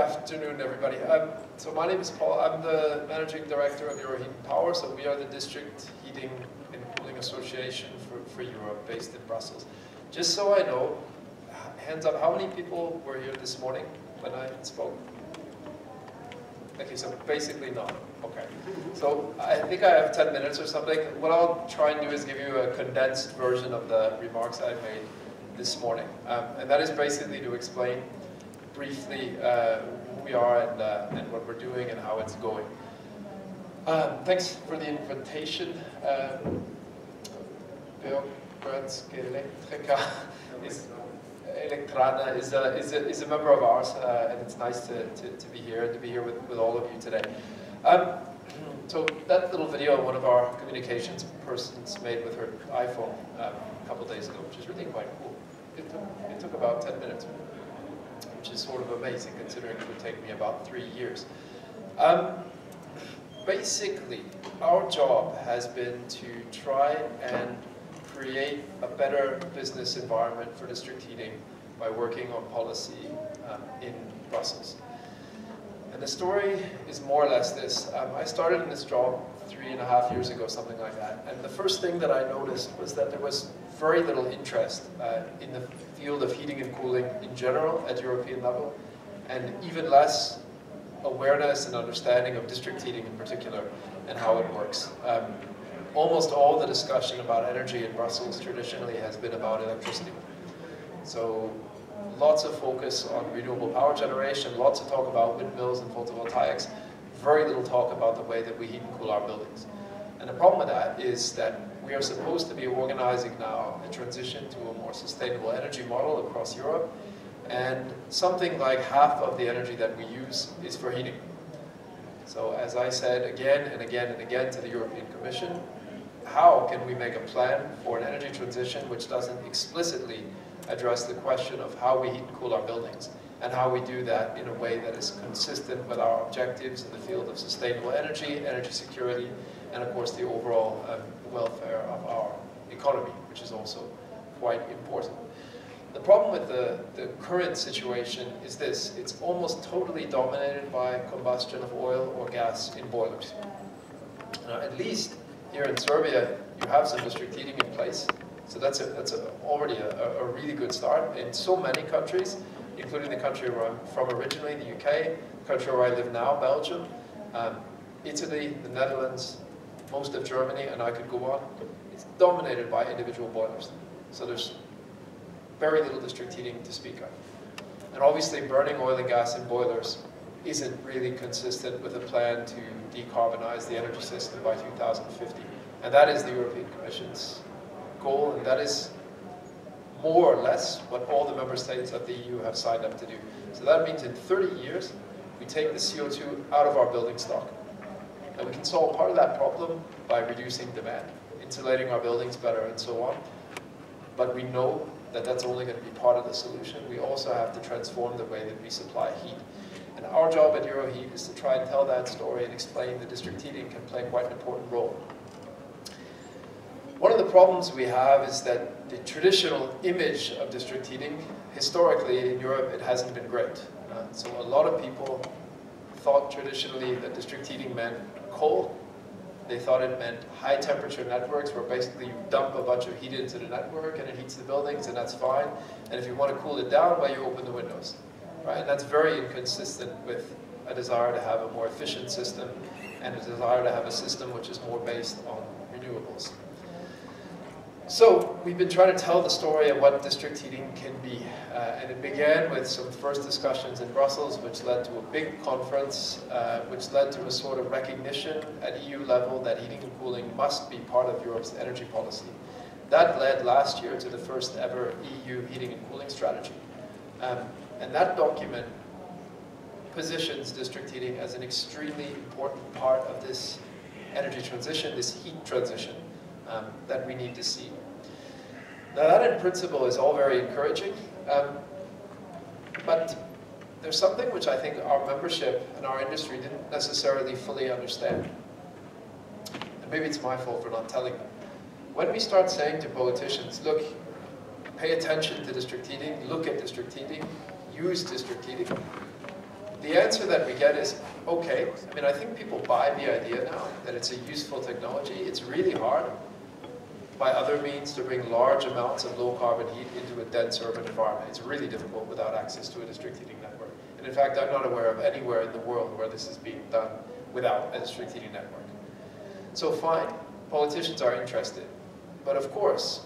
afternoon, everybody. So my name is Paul. I'm the Managing Director of Euroheat and Power. So we are the District Heating and Cooling Association for Europe, based in Brussels. Just so I know, hands up, how many people were here this morning when I spoke? Okay, so basically none. Okay. So I think I have 10 minutes or something. What I'll try and do is give you a condensed version of the remarks I made this morning. And that is basically to explain briefly who we are and what we're doing and how it's going. Thanks for the invitation. Elektrana is a member of ours, and it's nice to be here and to be here with all of you today. So that little video one of our communications persons made with her iPhone a couple days ago, which is really quite cool. It took about 10 minutes, which is sort of amazing considering it would take me about 3 years. Basically, our job has been to try and create a better business environment for district heating by working on policy in Brussels. And the story is more or less this. I started in this job 3.5 years ago, something like that. And the first thing that I noticed was that there was very little interest in the field of heating and cooling in general at European level, and even less awareness and understanding of district heating in particular and how it works. Almost all the discussion about energy in Brussels traditionally has been about electricity. So lots of focus on renewable power generation, lots of talk about windmills and photovoltaics, very little talk about the way that we heat and cool our buildings. And the problem with that is that we are supposed to be organizing now a transition to a more sustainable energy model across Europe, and something like half of the energy that we use is for heating. So as I said again and again and again to the European Commission, how can we make a plan for an energy transition which doesn't explicitly address the question of how we heat and cool our buildings, and how we do that in a way that is consistent with our objectives in the field of sustainable energy, energy security, and of course the overall welfare of our economy, which is also quite important. The problem with the current situation is this: it's almost totally dominated by combustion of oil or gas in boilers. At least here in Serbia, you have some district heating in place, so that's already a really good start. In so many countries, including the country where I'm from originally, the UK, the country where I live now, Belgium, Italy, the Netherlands, most of Germany, and I could go on, it's dominated by individual boilers. So there's very little district heating to speak of. And obviously burning oil and gas in boilers isn't really consistent with a plan to decarbonize the energy system by 2050. And that is the European Commission's goal, and that is more or less what all the member states of the EU have signed up to do. So that means in 30 years, we take the CO2 out of our building stock. And we can solve part of that problem by reducing demand, insulating our buildings better, and so on. But we know that that's only going to be part of the solution. We also have to transform the way that we supply heat. And our job at Euroheat is to try and tell that story and explain that district heating can play quite an important role. One of the problems we have is that the traditional image of district heating, historically in Europe, it hasn't been great. So a lot of people thought traditionally that district heating meant coal. They thought it meant high temperature networks where basically you dump a bunch of heat into the network and it heats the buildings, and that's fine. And if you want to cool it down, well, you open the windows. Right? And that's very inconsistent with a desire to have a more efficient system and a desire to have a system which is more based on renewables. So we've been trying to tell the story of what district heating can be. And it began with some first discussions in Brussels, which led to a big conference, which led to a sort of recognition at EU level that heating and cooling must be part of Europe's energy policy. That led last year to the first ever EU heating and cooling strategy. And that document positions district heating as an extremely important part of this energy transition, this heat transition that we need to see. Now that in principle is all very encouraging, but there's something which I think our membership and our industry didn't necessarily fully understand. And maybe it's my fault for not telling them. When we start saying to politicians, look, pay attention to district heating, look at district heating, use district heating, the answer that we get is, okay, I mean, I think people buy the idea now that it's a useful technology. It's really hard by other means to bring large amounts of low carbon heat into a dense urban environment. It's really difficult without access to a district heating network. And in fact, I'm not aware of anywhere in the world where this is being done without a district heating network. So fine, politicians are interested. But of course,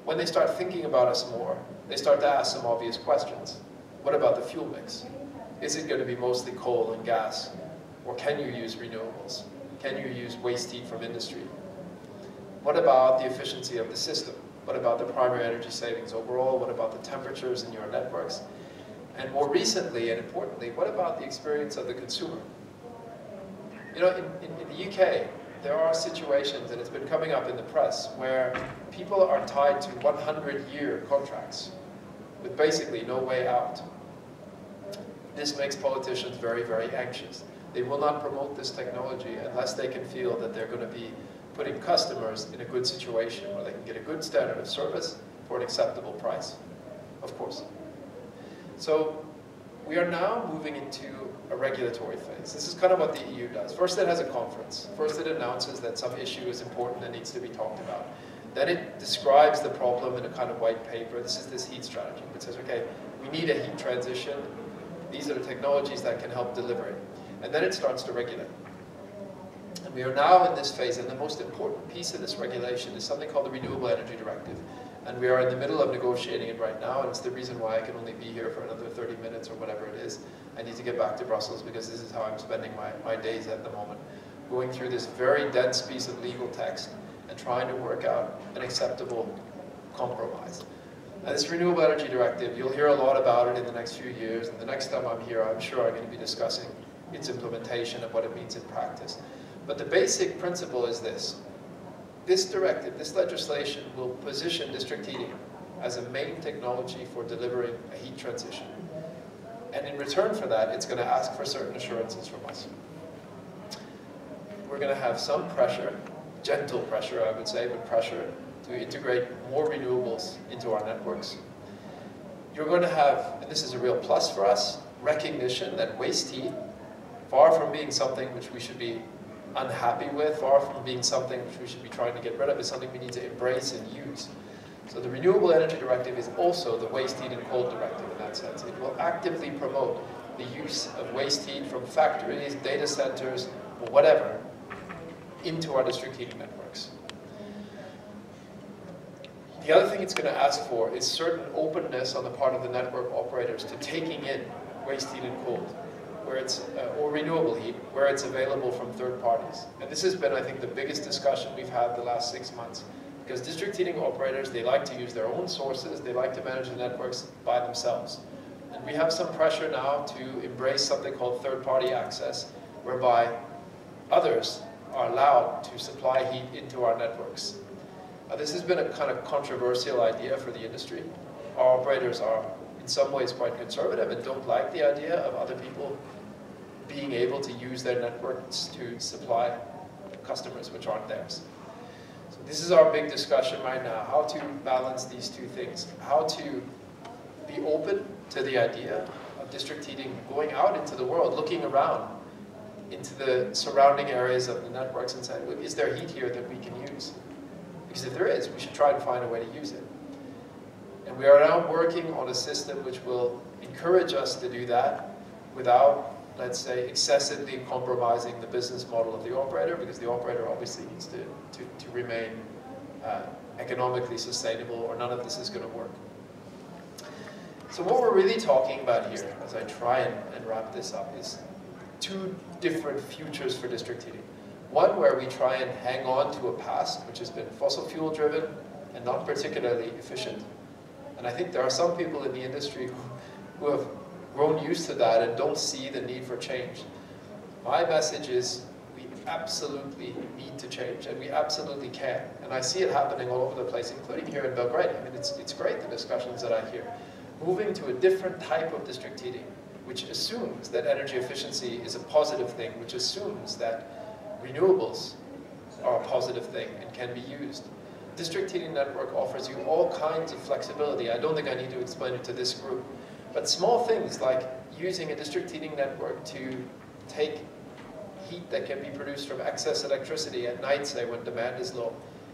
when they start thinking about us more, they start to ask some obvious questions. What about the fuel mix? Is it going to be mostly coal and gas? Or can you use renewables? Can you use waste heat from industry? What about the efficiency of the system? What about the primary energy savings overall? What about the temperatures in your networks? And more recently and importantly, what about the experience of the consumer? You know, in the UK, there are situations, and it's been coming up in the press, where people are tied to 100-year contracts with basically no way out. This makes politicians very, very anxious. They will not promote this technology unless they can feel that they're going to be putting customers in a good situation where they can get a good standard of service for an acceptable price, of course. So we are now moving into a regulatory phase. This is kind of what the EU does. First it has a conference. First it announces that some issue is important and needs to be talked about. Then it describes the problem in a kind of white paper. This is this heat strategy, which says, okay, we need a heat transition. These are the technologies that can help deliver it. And then it starts to regulate. And we are now in this phase, and the most important piece of this regulation is something called the Renewable Energy Directive. And we are in the middle of negotiating it right now, and it's the reason why I can only be here for another 30 minutes or whatever it is. I need to get back to Brussels because this is how I'm spending my days at the moment. Going through this very dense piece of legal text and trying to work out an acceptable compromise. Now, this Renewable Energy Directive, you'll hear a lot about it in the next few years, and the next time I'm here, I'm sure I'm going to be discussing its implementation and what it means in practice. But the basic principle is this. This directive, this legislation will position district heating as a main technology for delivering a heat transition. And in return for that, it's going to ask for certain assurances from us. We're going to have some pressure, gentle pressure I would say, but pressure to integrate more renewables into our networks. You're going to have, and this is a real plus for us, recognition that waste heat, far from being something which we should be unhappy with, far from being something which we should be trying to get rid of, is something we need to embrace and use. So the Renewable Energy Directive is also the Waste Heat and Cold Directive in that sense. It will actively promote the use of waste heat from factories, data centers, or whatever, into our district heating networks. The other thing it's going to ask for is certain openness on the part of the network operators to taking in waste heat and cold, where it's, or renewable heat, where it's available from third parties. And this has been, I think, the biggest discussion we've had the last 6 months. Because district heating operators, they like to use their own sources, they like to manage the networks by themselves. And we have some pressure now to embrace something called third-party access, whereby others are allowed to supply heat into our networks. This has been a kind of controversial idea for the industry. Our operators are in some ways quite conservative and don't like the idea of other people being able to use their networks to supply customers which aren't theirs. So this is our big discussion right now, how to balance these two things, how to be open to the idea of district heating going out into the world, looking around into the surrounding areas of the networks and saying, is there heat here that we can use? Because if there is, we should try to find a way to use it. And we are now working on a system which will encourage us to do that without, let's say, excessively compromising the business model of the operator, because the operator obviously needs to remain economically sustainable, or none of this is going to work. So what we're really talking about here, as I try and wrap this up, is two different futures for district heating. One where we try and hang on to a past which has been fossil fuel driven and not particularly efficient. And I think there are some people in the industry who have grown used to that and don't see the need for change. My message is we absolutely need to change, and we absolutely can. And I see it happening all over the place, including here in Belgrade. I mean, it's great, the discussions that I hear. Moving to a different type of district heating, which assumes that energy efficiency is a positive thing, which assumes that renewables are a positive thing and can be used. District heating network offers you all kinds of flexibility. I don't think I need to explain it to this group. But small things like using a district heating network to take heat that can be produced from excess electricity at night, say when demand is low,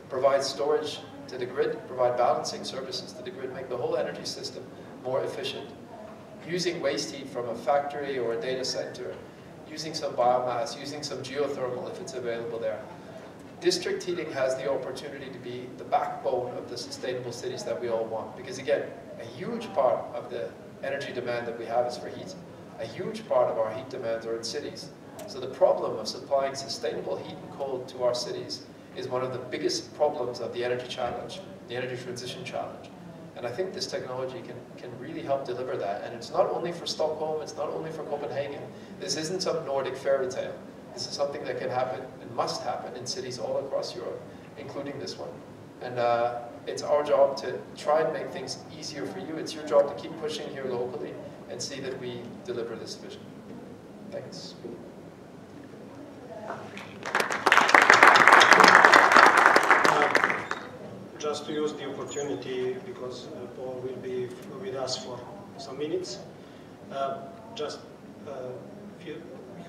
provide storage to the grid, provide balancing services to the grid, make the whole energy system more efficient. Using waste heat from a factory or a data center, using some biomass, using some geothermal if it's available there. District heating has the opportunity to be the backbone of the sustainable cities that we all want. Because again, a huge part of the energy demand that we have is for heat. A huge part of our heat demands are in cities. So the problem of supplying sustainable heat and cold to our cities is one of the biggest problems of the energy challenge, the energy transition challenge. And I think this technology can really help deliver that. And it's not only for Stockholm, it's not only for Copenhagen. This isn't some Nordic fairy tale. This is something that can happen and must happen in cities all across Europe, including this one. And it's our job to try and make things easier for you. It's your job to keep pushing here locally and see that we deliver this vision. Thanks. Just to use the opportunity, because Paul will be with us for some minutes. Just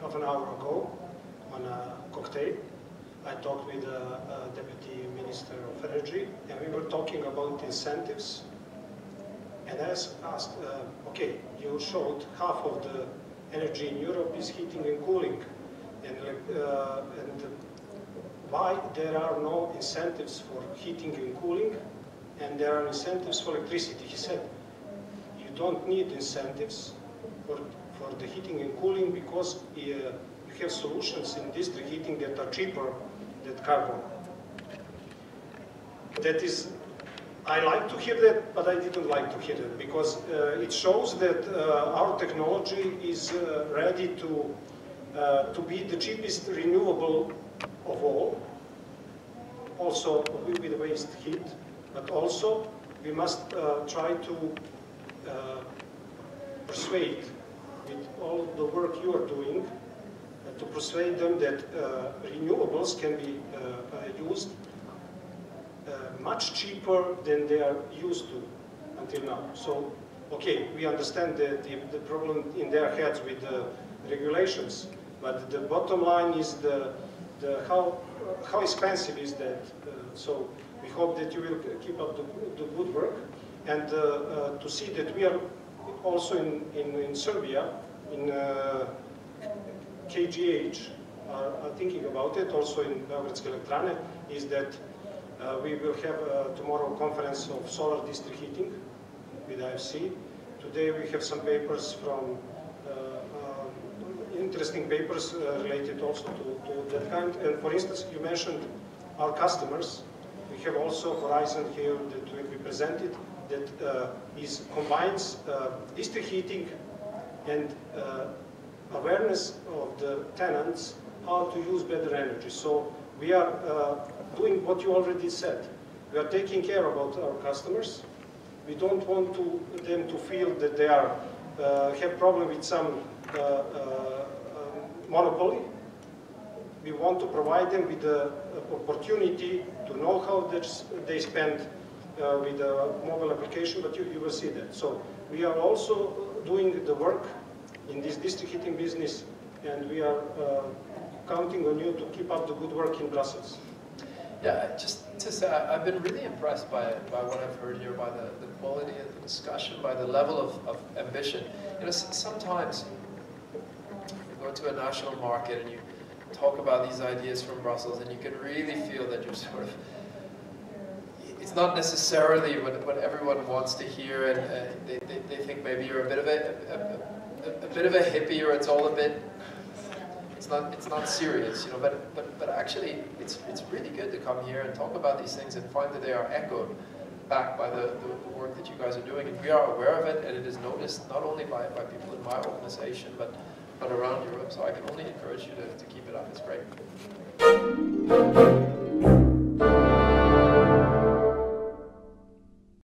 half an hour ago, on a cocktail, I talked with the Deputy Minister of Energy, and we were talking about incentives. And I asked, okay, you showed half of the energy in Europe is heating and cooling, and why there are no incentives for heating and cooling, and there are incentives for electricity? He said, you don't need incentives for the heating and cooling because you have solutions in district heating that are cheaper than carbon. That is, I like to hear that, but I didn't like to hear it, because it shows that our technology is ready to be the cheapest renewable of all, also with waste heat, but also we must try to persuade, with all the work you are doing, to persuade them that renewables can be used much cheaper than they are used to until now. So, okay, we understand the problem in their heads with the regulations, but the bottom line is how expensive is that. So we hope that you will keep up the good work, and to see that we are also in Serbia, in KGH, are thinking about it, also in Beogradske Elektrane, is that we will have tomorrow a conference of solar district heating with IFC. Today we have some papers from interesting papers related also to that kind. And for instance, you mentioned our customers. We have also Horizon here that will be presented that combines district heating and awareness of the tenants how to use better energy. So we are doing what you already said. We are taking care about our customers. We don't want them to feel that they have problem with some monopoly. We want to provide them with the opportunity to know how they spend with the mobile application, but you will see that. So we are also doing the work in this district heating business, and we are counting on you to keep up the good work in Brussels. Yeah, just to say, I've been really impressed by what I've heard here, by the quality of the discussion, by the level of ambition. You know, sometimes you go to a national market and you talk about these ideas from Brussels, and you can really feel that you're sort of, it's not necessarily what everyone wants to hear, and they think maybe you're a bit of a hippie, or it's all a bit, it's not serious, you know. But actually, it's really good to come here and talk about these things and find that they are echoed back by the work that you guys are doing, and we are aware of it, and it is noticed not only by people in my organization, but around Europe. So I can only encourage you to keep it up. It's great.